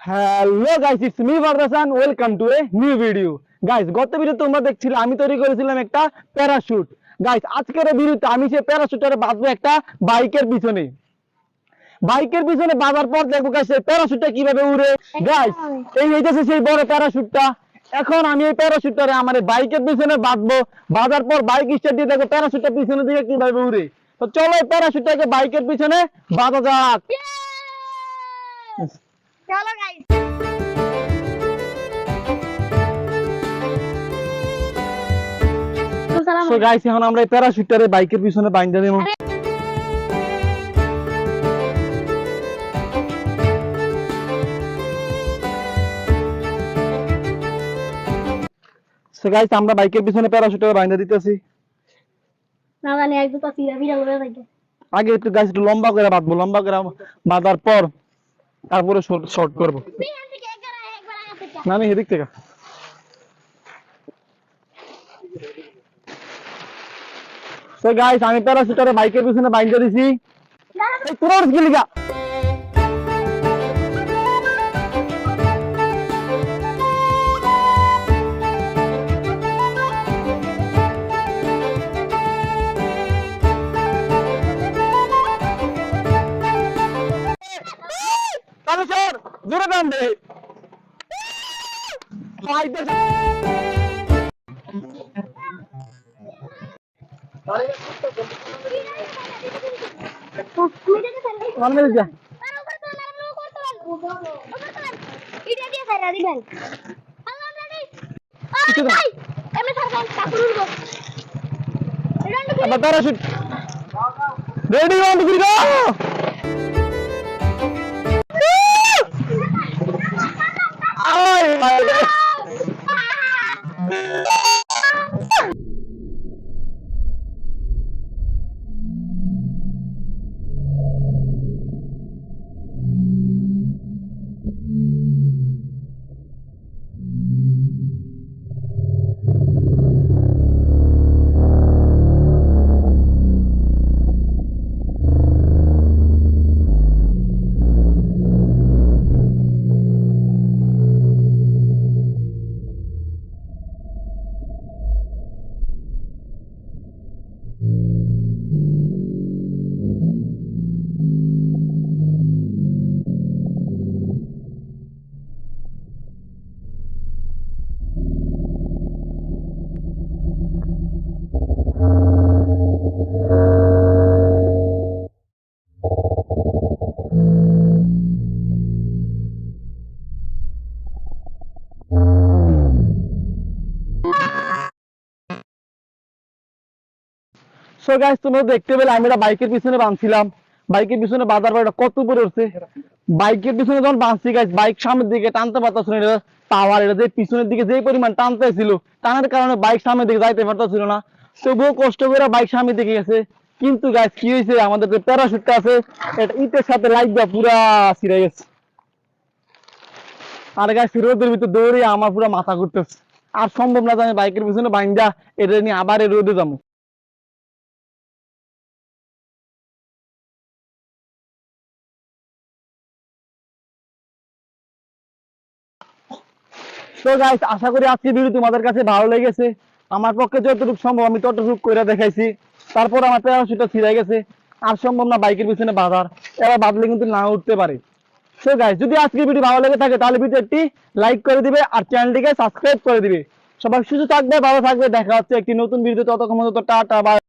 Hello guys, it's me Fardasan, welcome to a new video. Guys, গত video তোমরা দেখছিলে আমি তৈরি করেছিলাম একটা প্যারাশুট। গাইস, আজকের ভিডিওতে আমি সেই প্যারাশুটটারে বাঁধবো একটা বাইকের পিছনে। বাইকের পিছনে বাঁধার পর দেখবো গাইস এই প্যারাশুটটা কিভাবে উড়ে। গাইস, এই হইতেছে সেই বড় প্যারাশুটটা। এখন আমি এই প্যারাশুটটারে আমার এই বাইকের পিছনে বাঁধবো। বাঁধার পর বাইক স্টার্ট দিয়ে দেখো প্যারাশুটটা পিছনের দিকে কিভাবে উড়ে। তো চলো এই প্যারাশুটটাকে বাইকের পিছনে বাঁধা যাক। চলো গাইস। সো গাইস, এখন আমরা এই প্যারাশুটটারে বাইকের পিছনে বাইন্ধা দেব। সো গাইস, আমরা বাইকের পিছনে প্যারাশুটটারে বাইন্ধা দিতেছি। না জানি একদম তো সিরা বিরা করে থাকে। আগে একটু গাইস একটু লম্বা করে বাঁধবো, লম্বা করে বাঁধার পর তারপরে শর্ট করব। না আমি এদিক থেকে। সো গাইস, আমি প্যারাশুটটারে বাইকের পিছনে বাইন্ধা দিছি। এই তোর কি লিগা? তাহলে স্যার জোরে টান দে। প্যারাশুট রেডি, 1 2 3 গো। সো গাইস, তোমরা দেখতে পেলে আমি এটা বাইকের পিছনে বাঁধছিলাম। বাইকের পিছনে বাঁধার পর এটা কত উপরে উঠছে। বাইকের পিছনে যখন বাঁধছি গাইস, বাইক সামনের দিকে টানতে পারতাছিল না। এটা পাওয়ার, এটা যে পিছনের দিকে যে পরিমাণ টানতেছিল, টানার কারণে বাইক সামনের দিকে যাইতে পারতাছিল না। তবুও কষ্ট করে বাইক সামনের দিকে গেছে। কিন্তু গাইস কি হয়েছে, আমাদের যে প্যারাশুটটা আছে এটা ইটের সাথে লাগবে পুরা ছিঁড়ে গেছে। আর গাইস রোদের ভিতর দৌড়ে আমার পুরা মাথা ঘুরতেছে। আর সম্ভব না যে আমি বাইকের পিছনে বাইন্দা এটা নিয়ে আবার এই রোদে যাবো। তো গাইস, আশা করি আজকের ভিডিও তোমাদের কাছে ভালো লেগেছে। আমার পক্ষে যতটুকু সম্ভব আমি ততটুকু করে দেখাইছি। তারপর আমার প্যারাশুটটা ছিঁড়ে গেছে। আর সম্ভব না বাইকের পিছনে বাঁধার, এবার বাঁধলে কিন্তু না উঠতে পারে। তো গাইস, যদি আজকের ভিডিও ভালো লেগে থাকে তাহলে ভিডিওটি লাইক করে দিবে আর চ্যানেলটিকে সাবস্ক্রাইব করে দিবে। সবাই সুস্থ থাকবে, ভালো থাকবে। দেখা হচ্ছে একটি নতুন ভিডিও। ততক্ষণ পর্যন্ত টাটা, বাই।